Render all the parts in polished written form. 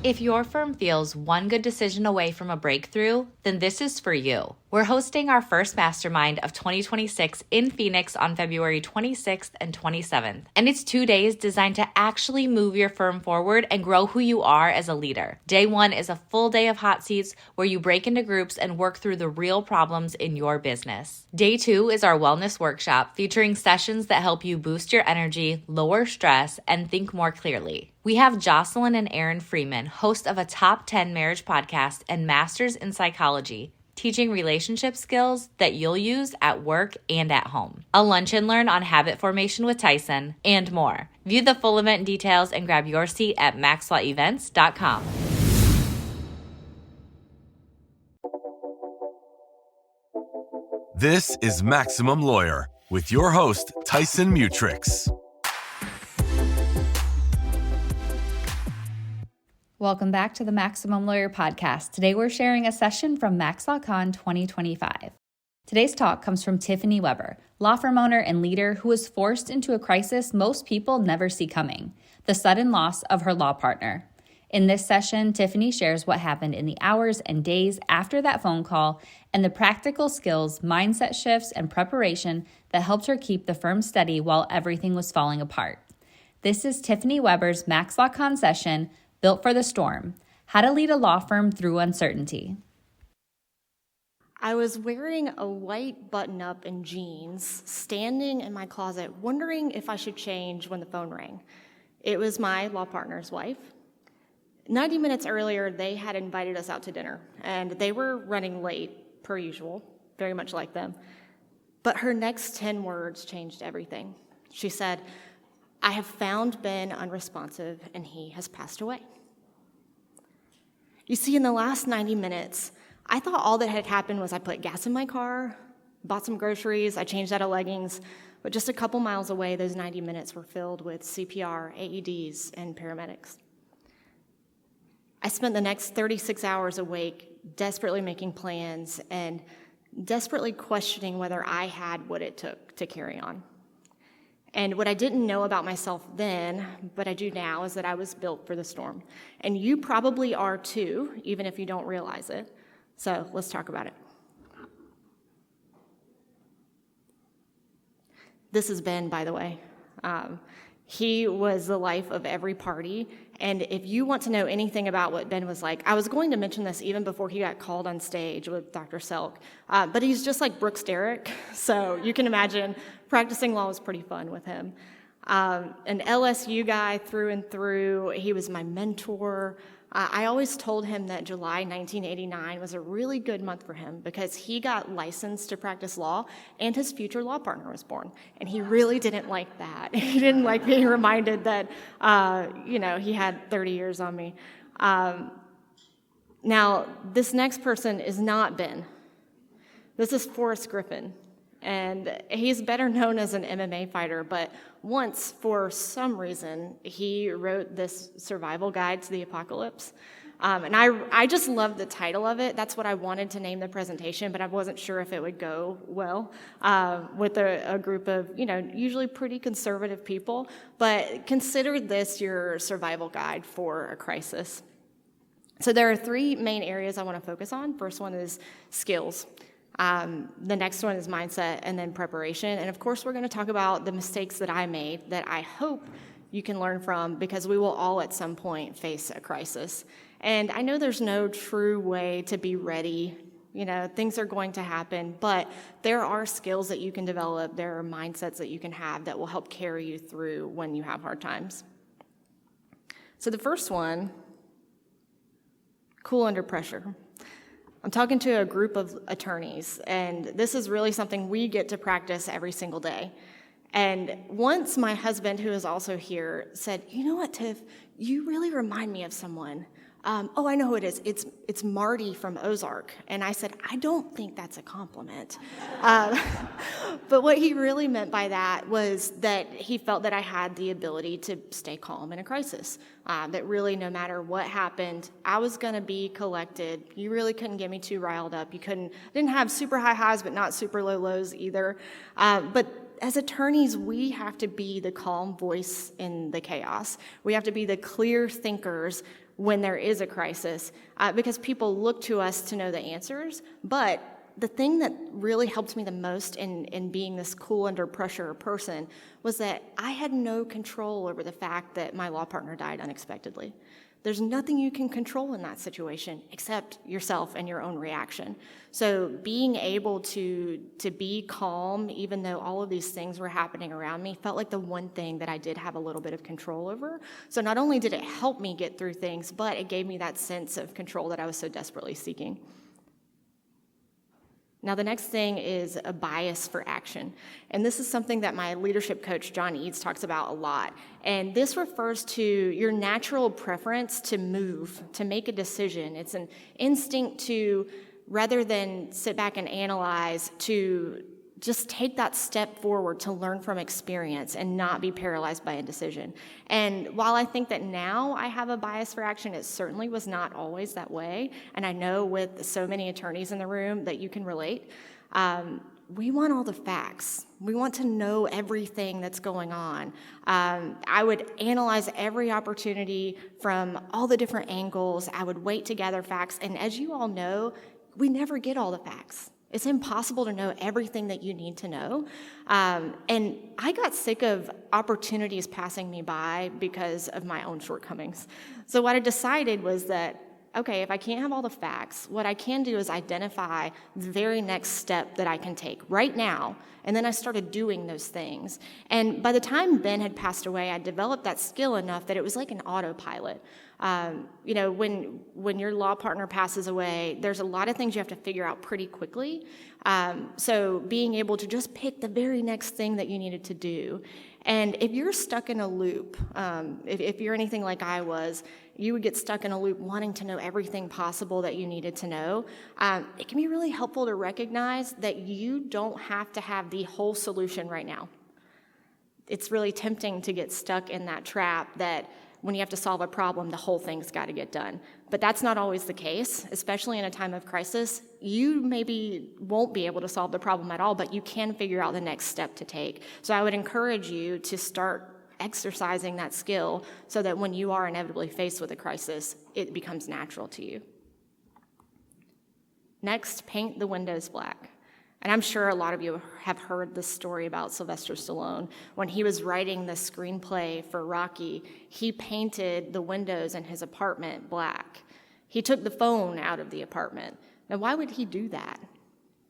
If your firm feels one good decision away from a breakthrough, then this is for you. We're hosting our first mastermind of 2026 in Phoenix on February 26th and 27th. And it's 2 days designed to actually move your firm forward and grow who you are as a leader. Day 1 is a full day of hot seats where you break into groups and work through the real problems in your business. Day 2 is our wellness workshop featuring sessions that help you boost your energy, lower stress, and think more clearly. We have Jocelyn and Aaron Freeman, host of a top 10 marriage podcast and masters in psychology, teaching relationship skills that you'll use at work and at home. A lunch and learn on habit formation with Tyson, and more. View the full event details and grab your seat at maxlawevents.com. This is Maximum Lawyer with your host, Tyson Mutrux. Welcome back to the Maximum Lawyer Podcast. Today we're sharing a session from MaxLawCon 2025. Today's talk comes from Tiffany Webber, law firm owner and leader who was forced into a crisis most people never see coming, the sudden loss of her law partner. In this session, Tiffany shares what happened in the hours and days after that phone call and the practical skills, mindset shifts, and preparation that helped her keep the firm steady while everything was falling apart. This is Tiffany Webber's MaxLawCon session, Built for the Storm, How to Lead a Law Firm Through Uncertainty. I was wearing a white button-up and jeans, standing in my closet, wondering if I should change when the phone rang. It was my law partner's wife. 90 minutes earlier, they had invited us out to dinner, and they were running late, per usual, very much like them. But her next 10 words changed everything. She said, "I have found Ben unresponsive, and he has passed away." You see, in the last 90 minutes, I thought all that had happened was I put gas in my car, bought some groceries, I changed out of leggings, but just a couple miles away, those 90 minutes were filled with CPR, AEDs, and paramedics. I spent the next 36 hours awake, desperately making plans and desperately questioning whether I had what it took to carry on. And what I didn't know about myself then, but I do now, is that I was built for the storm. And you probably are too, even if you don't realize it. So let's talk about it. This is Ben, by the way. He was the life of every party. And if you want to know anything about what Ben was like, I was going to mention this even before he got called on stage with Dr. Selk. But he's just like Brooks Derrick. So you can imagine practicing law was pretty fun with him. An LSU guy through and through. He was my mentor. I always told him that July 1989 was a really good month for him because he got licensed to practice law and his future law partner was born. And he really didn't like that. He didn't like being reminded that, he had 30 years on me. Now, this next person is not Ben. This is Forrest Griffin. And he's better known as an MMA fighter, but once, for some reason, he wrote this survival guide to the apocalypse. And I just love the title of it. That's what I wanted to name the presentation, but I wasn't sure if it would go well with a group of, usually pretty conservative people. But consider this your survival guide for a crisis. So there are 3 main areas I want to focus on. First one is skills. The next one is mindset and then preparation. And of course, we're going to talk about the mistakes that I made that I hope you can learn from because we will all at some point face a crisis. And I know there's no true way to be ready. Things are going to happen, but there are skills that you can develop. There are mindsets that you can have that will help carry you through when you have hard times. So the first one, cool under pressure. I'm talking to a group of attorneys, and this is really something we get to practice every single day. And once my husband, who is also here, said, "You know what, Tiff, you really remind me of someone. I know who it is. It's Marty from Ozark." And I said, "I don't think that's a compliment." But what he really meant by that was that he felt that I had the ability to stay calm in a crisis. That really, no matter what happened, I was going to be collected. You really couldn't get me too riled up. Didn't have super high highs, but not super low lows either. But as attorneys, we have to be the calm voice in the chaos. We have to be the clear thinkers when there is a crisis, because people look to us to know the answers. But the thing that really helped me the most in being this cool under pressure person was that I had no control over the fact that my law partner died unexpectedly. There's nothing you can control in that situation except yourself and your own reaction. So being able to be calm, even though all of these things were happening around me, felt like the one thing that I did have a little bit of control over. So not only did it help me get through things, but it gave me that sense of control that I was so desperately seeking. Now, the next thing is a bias for action. And this is something that my leadership coach, John Eads, talks about a lot. And this refers to your natural preference to move, to make a decision. It's an instinct to, rather than sit back and analyze, to just take that step forward to learn from experience and not be paralyzed by indecision. And while I think that now I have a bias for action, it certainly was not always that way. And I know with so many attorneys in the room that you can relate. We want all the facts. We want to know everything that's going on. I would analyze every opportunity from all the different angles. I would wait to gather facts. And as you all know, we never get all the facts. It's impossible to know everything that you need to know. And I got sick of opportunities passing me by because of my own shortcomings. So what I decided was that, okay, if I can't have all the facts, what I can do is identify the very next step that I can take right now. And then I started doing those things. And by the time Ben had passed away, I developed that skill enough that it was like an autopilot. When your law partner passes away, there's a lot of things you have to figure out pretty quickly. So being able to just pick the very next thing that you needed to do. And if you're stuck in a loop, if you're anything like I was, you would get stuck in a loop wanting to know everything possible that you needed to know. It can be really helpful to recognize that you don't have to have the whole solution right now. It's really tempting to get stuck in that trap that when you have to solve a problem, the whole thing's got to get done. But that's not always the case, especially in a time of crisis. You maybe won't be able to solve the problem at all, but you can figure out the next step to take. So I would encourage you to start exercising that skill so that when you are inevitably faced with a crisis, it becomes natural to you. Next, paint the windows black. And I'm sure a lot of you have heard this story about Sylvester Stallone. When he was writing the screenplay for Rocky, he painted the windows in his apartment black. He took the phone out of the apartment. Now, why would he do that?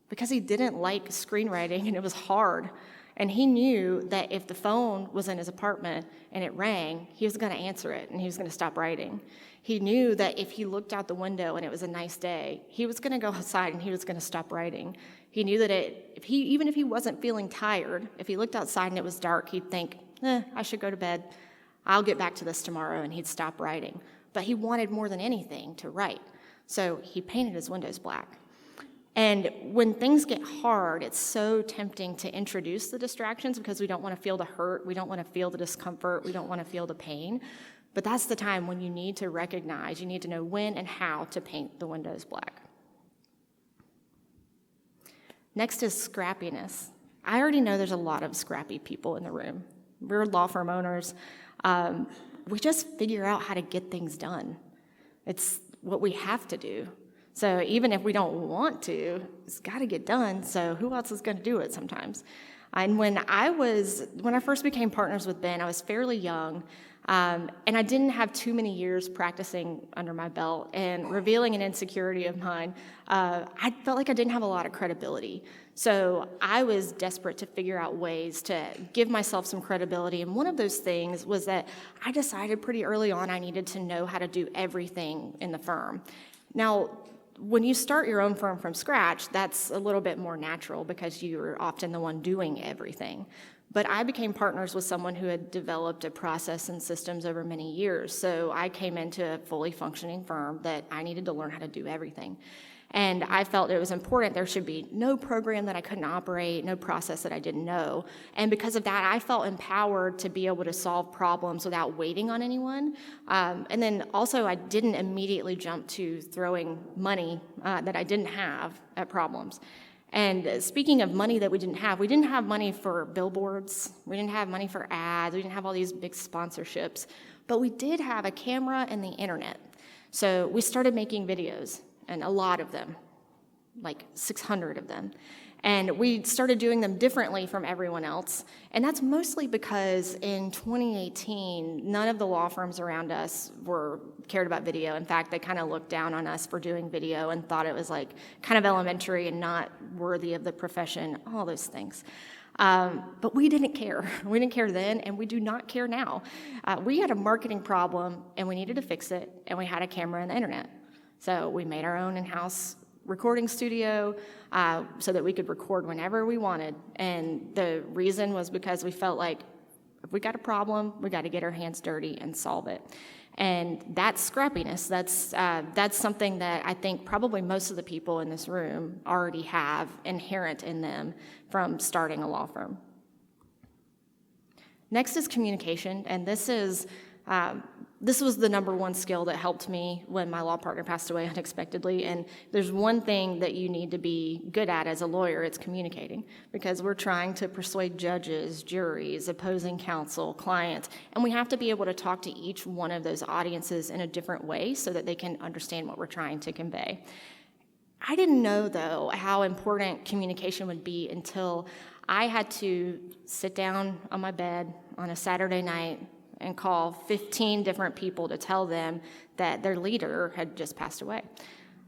Because he didn't like screenwriting and it was hard. And he knew that if the phone was in his apartment and it rang, he was going to answer it and he was going to stop writing. He knew that if he looked out the window and it was a nice day, he was going to go outside and he was going to stop writing. He knew that even if he wasn't feeling tired, if he looked outside and it was dark, he'd think, I should go to bed. I'll get back to this tomorrow, and he'd stop writing. But he wanted more than anything to write. So he painted his windows black. And when things get hard, it's so tempting to introduce the distractions because we don't want to feel the hurt, we don't want to feel the discomfort, we don't want to feel the pain. But that's the time when you need to recognize, you need to know when and how to paint the windows black. Next is scrappiness. I already know there's a lot of scrappy people in the room. We're law firm owners. We just figure out how to get things done. It's what we have to do. So even if we don't want to, it's got to get done. So who else is going to do it sometimes? And when I first became partners with Ben, I was fairly young, and I didn't have too many years practicing under my belt. And revealing an insecurity of mine, I felt like I didn't have a lot of credibility. So I was desperate to figure out ways to give myself some credibility. And one of those things was that I decided pretty early on I needed to know how to do everything in the firm. Now, when you start your own firm from scratch, that's a little bit more natural because you're often the one doing everything. But I became partners with someone who had developed a process and systems over many years. So I came into a fully functioning firm that I needed to learn how to do everything. And I felt it was important there should be no program that I couldn't operate, no process that I didn't know. And because of that, I felt empowered to be able to solve problems without waiting on anyone. And then also, I didn't immediately jump to throwing money that I didn't have at problems. And speaking of money that we didn't have money for billboards, we didn't have money for ads, we didn't have all these big sponsorships, but we did have a camera and the internet. So we started making videos, and a lot of them, like 600 of them. And we started doing them differently from everyone else. And that's mostly because in 2018, none of the law firms around us cared about video. In fact, they kind of looked down on us for doing video and thought it was like kind of elementary and not worthy of the profession, all those things. But we didn't care. We didn't care then, and we do not care now. We had a marketing problem, and we needed to fix it, and we had a camera and the internet. So we made our own in-house recording studio so that we could record whenever we wanted. And the reason was because we felt like if we got a problem, we got to get our hands dirty and solve it. And that's scrappiness. That's something that I think probably most of the people in this room already have inherent in them from starting a law firm. Next is communication, and this was the number one skill that helped me when my law partner passed away unexpectedly. And there's one thing that you need to be good at as a lawyer, it's communicating, because we're trying to persuade judges, juries, opposing counsel, clients, and we have to be able to talk to each one of those audiences in a different way so that they can understand what we're trying to convey. I didn't know, though, how important communication would be until I had to sit down on my bed on a Saturday night and call 15 different people to tell them that their leader had just passed away.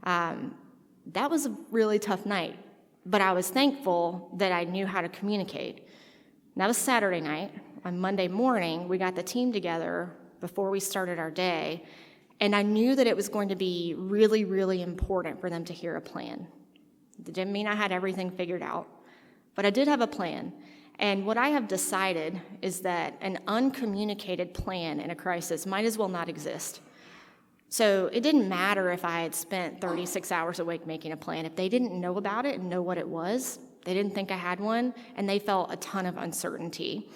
That was a really tough night, but I was thankful that I knew how to communicate. And that was Saturday night. On Monday morning, we got the team together before we started our day, and I knew that it was going to be really, really important for them to hear a plan. It didn't mean I had everything figured out, but I did have a plan. And what I have decided is that an uncommunicated plan in a crisis might as well not exist. So it didn't matter if I had spent 36 hours awake making a plan. If they didn't know about it and know what it was, they didn't think I had one, and they felt a ton of uncertainty.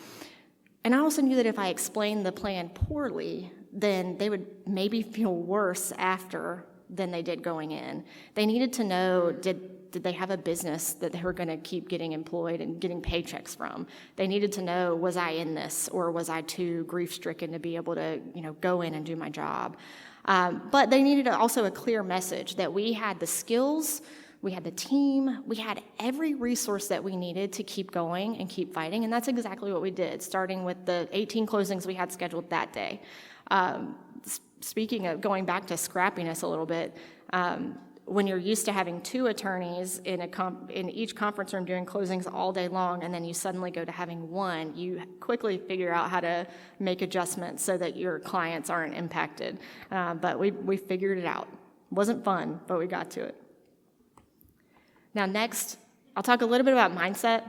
And I also knew that if I explained the plan poorly, then they would maybe feel worse after than they did going in. They needed to know, did they have a business that they were going to keep getting employed and getting paychecks from? They needed to know, was I in this, or was I too grief-stricken to be able to, go in and do my job? But they needed also a clear message that we had the skills, we had the team, we had every resource that we needed to keep going and keep fighting, and that's exactly what we did, starting with the 18 closings we had scheduled that day. Speaking of going back to scrappiness a little bit, when you're used to having two attorneys in each conference room doing closings all day long, and then you suddenly go to having one, you quickly figure out how to make adjustments so that your clients aren't impacted. But we figured it out. It wasn't fun, but we got to it. Now next, I'll talk a little bit about mindset.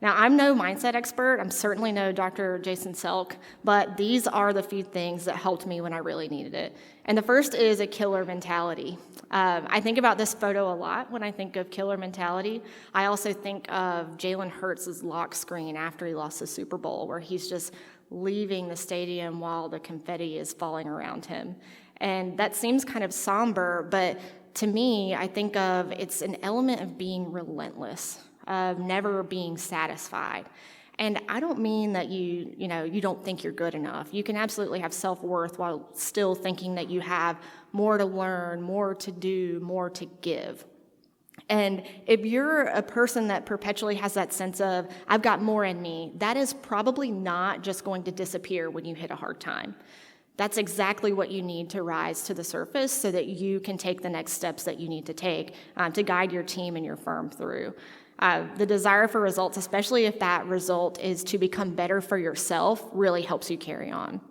Now, I'm no mindset expert. I'm certainly no Dr. Jason Selk, but these are the few things that helped me when I really needed it. And the first is a killer mentality. I think about this photo a lot when I think of killer mentality. I also think of Jalen Hurts' lock screen after he lost the Super Bowl, where he's just leaving the stadium while the confetti is falling around him. And that seems kind of somber, but to me, I think of it's an element of being relentless, of never being satisfied. And I don't mean that you don't think you're good enough. You can absolutely have self-worth while still thinking that you have more to learn, more to do, more to give. And if you're a person that perpetually has that sense of, I've got more in me, that is probably not just going to disappear when you hit a hard time. That's exactly what you need to rise to the surface so that you can take the next steps that you need to take to guide your team and your firm through. The desire for results, especially if that result is to become better for yourself, really helps you carry on.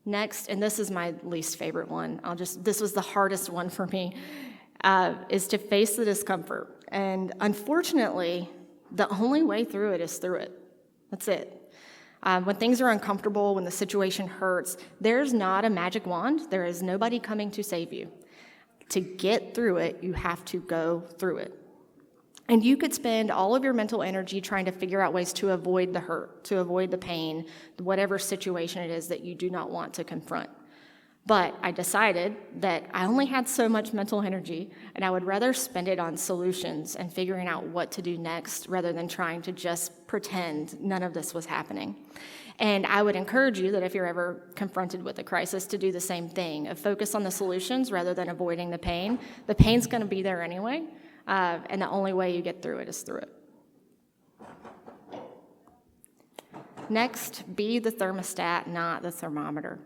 Next, and this is my least favorite one, this was the hardest one for me, is to face the discomfort. And unfortunately, the only way through it is through it. That's it. When things are uncomfortable, when the situation hurts, there's not a magic wand. There is nobody coming to save you. To get through it, you have to go through it. And you could spend all of your mental energy trying to figure out ways to avoid the hurt, to avoid the pain, whatever situation it is that you do not want to confront. But I decided that I only had so much mental energy, and I would rather spend it on solutions and figuring out what to do next rather than trying to just pretend none of this was happening. And I would encourage you that if you're ever confronted with a crisis, to do the same thing, of focus on the solutions rather than avoiding the pain. The pain's going to be there anyway, and the only way you get through it is through it. Next, be the thermostat, not the thermometer.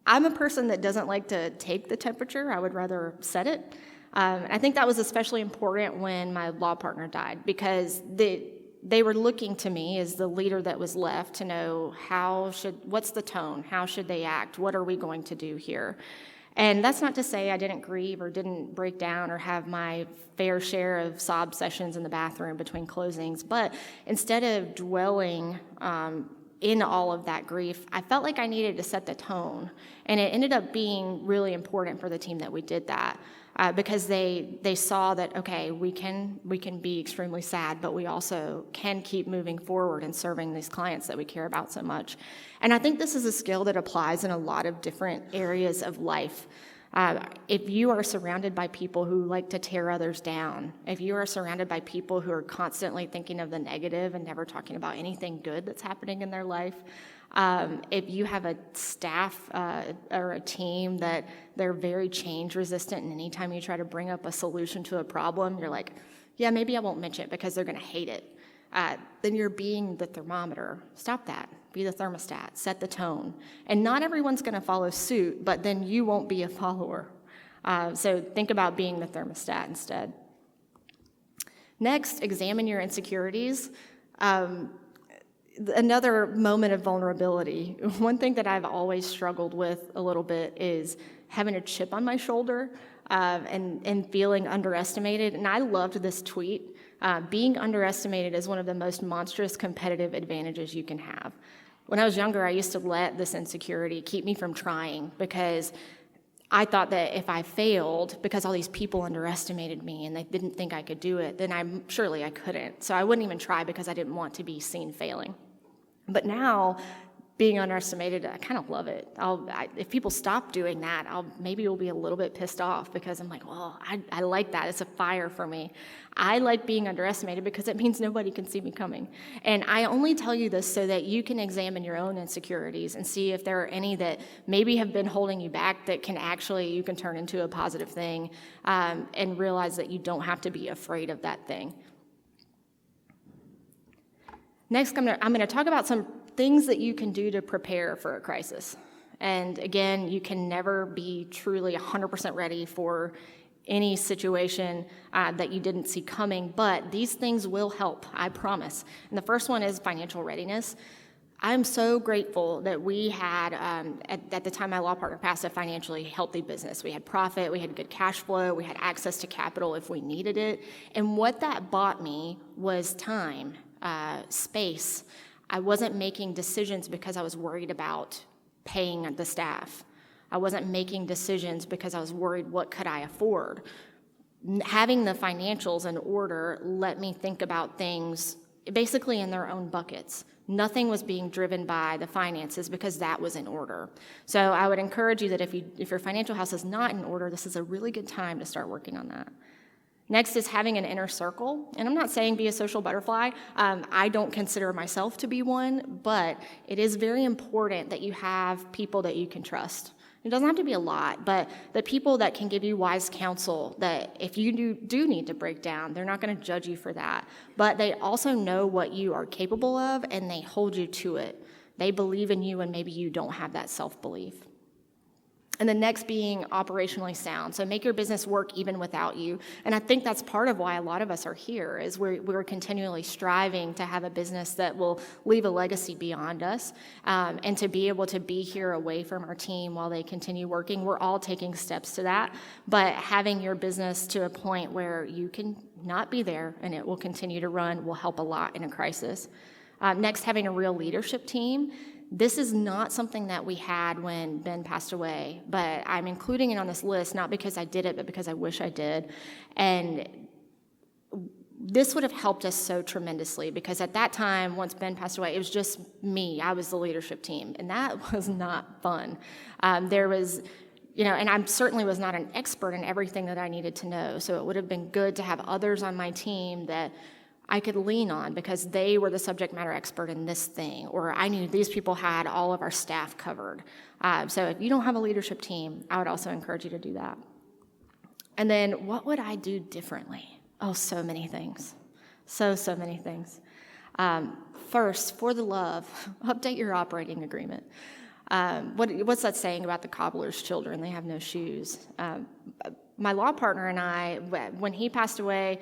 I'm a person that doesn't like to take the temperature. I would rather set it. I think that was especially important when my law partner died, because they were looking to me as the leader that was left to know what's the tone, how should they act, what are we going to do here? And that's not to say I didn't grieve or didn't break down or have my fair share of sob sessions in the bathroom between closings, but instead of dwelling in all of that grief, I felt like I needed to set the tone. And it ended up being really important for the team that we did that, because they saw that, okay, we can be extremely sad, but we also can keep moving forward and serving these clients that we care about so much. And I think this is a skill that applies in a lot of different areas of life. If you are surrounded by people who like to tear others down, if you are surrounded by people who are constantly thinking of the negative and never talking about anything good that's happening in their life, if you have a staff or a team that they're very change resistant, and anytime you try to bring up a solution to a problem, you're like, yeah, maybe I won't mention it because they're going to hate it, then you're being the thermometer. Stop that. Be the thermostat. Set the tone. And not everyone's going to follow suit, but then you won't be a follower. So think about being the thermostat instead. Next, examine your insecurities. Another moment of vulnerability. One thing that I've always struggled with a little bit is having a chip on my shoulder and feeling underestimated. And I loved this tweet. Being underestimated is one of the most monstrous competitive advantages you can have. When I was younger, I used to let this insecurity keep me from trying, because I thought that if I failed, because all these people underestimated me and they didn't think I could do it, then surely I couldn't. So I wouldn't even try because I didn't want to be seen failing. But now, being underestimated, I kind of love it. If people stop doing that, maybe we'll be a little bit pissed off, because I'm like, well, I like that. It's a fire for me. I like being underestimated because it means nobody can see me coming. And I only tell you this so that you can examine your own insecurities and see if there are any that maybe have been holding you back that you can turn into a positive thing, and realize that you don't have to be afraid of that thing. Next, I'm going to talk about some things that you can do to prepare for a crisis. And again, you can never be truly 100% ready for any situation that you didn't see coming, but these things will help, I promise. And the first one is financial readiness. I'm so grateful that we had, at the time my law partner passed, a financially healthy business. We had profit, we had good cash flow, we had access to capital if we needed it. And what that bought me was time, space. I wasn't making decisions because I was worried about paying the staff. I wasn't making decisions because I was worried, what could I afford? Having the financials in order let me think about things basically in their own buckets. Nothing was being driven by the finances because that was in order. So I would encourage you that if your financial house is not in order, this is a really good time to start working on that. Next is having an inner circle. And I'm not saying be a social butterfly. I don't consider myself to be one, but it is very important that you have people that you can trust. It doesn't have to be a lot, but the people that can give you wise counsel, that if you do need to break down, they're not going to judge you for that. But they also know what you are capable of, and they hold you to it. They believe in you, and maybe you don't have that self-belief. And the next being operationally sound. So make your business work even without you. And I think that's part of why a lot of us are here, is we're continually striving to have a business that will leave a legacy beyond us, and to be able to be here away from our team while they continue working. We're all taking steps to that, but having your business to a point where you can not be there and it will continue to run will help a lot in a crisis. Next, having a real leadership team. This is not something that we had when Ben passed away, but I'm including it on this list not because I did it, but because I wish I did. And This would have helped us so tremendously, because at that time, once Ben passed away, it was just me. I was the leadership team, and that was not fun. There was, and I certainly was not an expert in everything that I needed to know, so it would have been good to have others on my team that I could lean on because they were the subject matter expert in this thing, or I knew these people had all of our staff covered. So if you don't have a leadership team, I would also encourage you to do that. And then what would I do differently? Oh, so many things. So many things. First, for the love, update your operating agreement. What's that saying about the cobbler's children? They have no shoes. My law partner and I, when he passed away,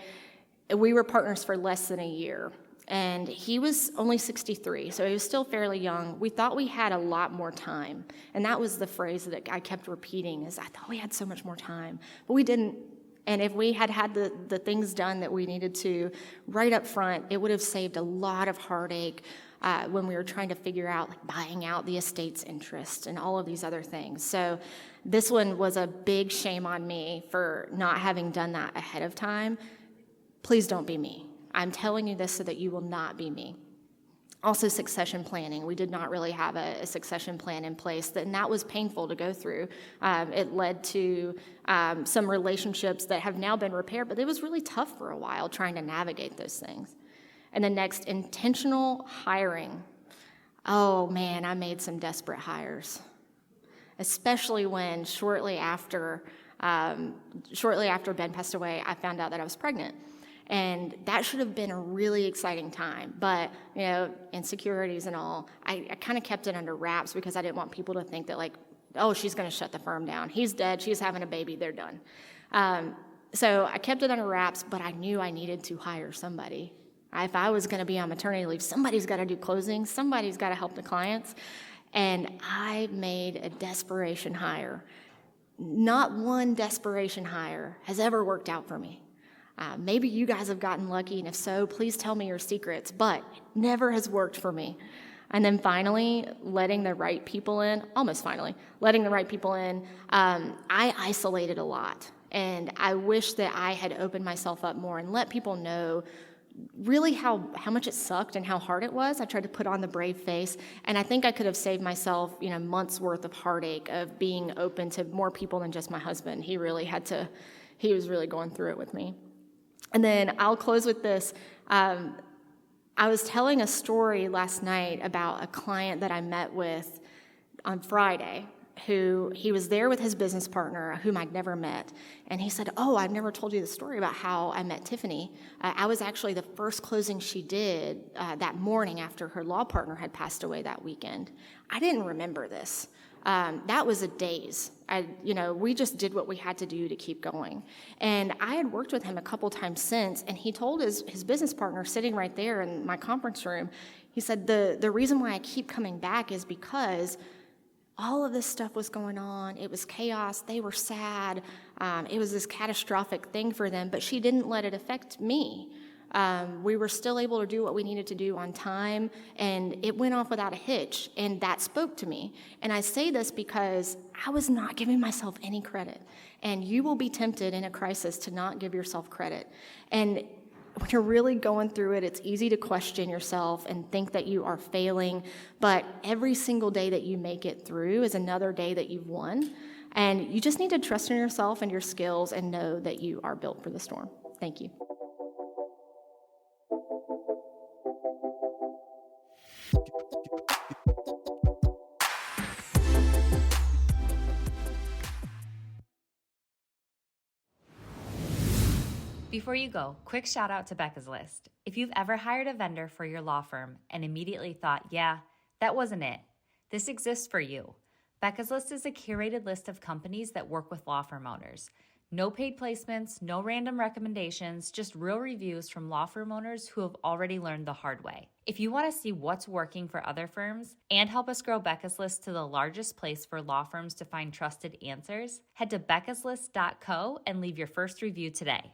we were partners for less than a year. And he was only 63, so he was still fairly young. We thought we had a lot more time. And that was the phrase that I kept repeating, is I thought we had so much more time. But we didn't. And if we had had the things done that we needed to right up front, it would have saved a lot of heartache when we were trying to figure out buying out the estate's interest and all of these other things. So this one was a big shame on me for not having done that ahead of time. Please don't be me. I'm telling you this so that you will not be me. Also, succession planning. We did not really have a succession plan in place, and that was painful to go through. It led to some relationships that have now been repaired, but it was really tough for a while trying to navigate those things. And then next, intentional hiring. Oh man, I made some desperate hires, especially when shortly after Ben passed away, I found out that I was pregnant. And that should have been a really exciting time. But, insecurities and all, I kind of kept it under wraps because I didn't want people to think that, oh, she's going to shut the firm down. He's dead. She's having a baby. They're done. So I kept it under wraps, but I knew I needed to hire somebody. If I was going to be on maternity leave, somebody's got to do closings. Somebody's got to help the clients. And I made a desperation hire. Not one desperation hire has ever worked out for me. Maybe you guys have gotten lucky, and if so, please tell me your secrets, but it never has worked for me. And then finally, letting the right people in, I isolated a lot. And I wish that I had opened myself up more and let people know really how much it sucked and how hard it was. I tried to put on the brave face, and I think I could have saved myself, months worth of heartache of being open to more people than just my husband. He was really going through it with me. And then I'll close with this. I was telling a story last night about a client that I met with on Friday, who he was there with his business partner, whom I'd never met. And he said, oh, I've never told you the story about how I met Tiffany. I was actually the first closing she did that morning after her law partner had passed away that weekend. I didn't remember this. That was a daze. We just did what we had to do to keep going. And I had worked with him a couple times since, and he told his business partner sitting right there in my conference room, he said, the reason why I keep coming back is because all of this stuff was going on. It was chaos. They were sad. It was this catastrophic thing for them, but she didn't let it affect me. We were still able to do what we needed to do on time, and it went off without a hitch, and that spoke to me. And I say this because I was not giving myself any credit, and you will be tempted in a crisis to not give yourself credit. And when you're really going through it, it's easy to question yourself and think that you are failing, but every single day that you make it through is another day that you've won, and you just need to trust in yourself and your skills and know that you are built for the storm. Thank you. Before you go, quick shout out to Becca's List. If you've ever hired a vendor for your law firm and immediately thought, yeah, that wasn't it, this exists for you. Becca's List is a curated list of companies that work with law firm owners. No paid placements, no random recommendations, just real reviews from law firm owners who have already learned the hard way. If you want to see what's working for other firms and help us grow Becca's List to the largest place for law firms to find trusted answers, head to beccaslist.co and leave your first review today.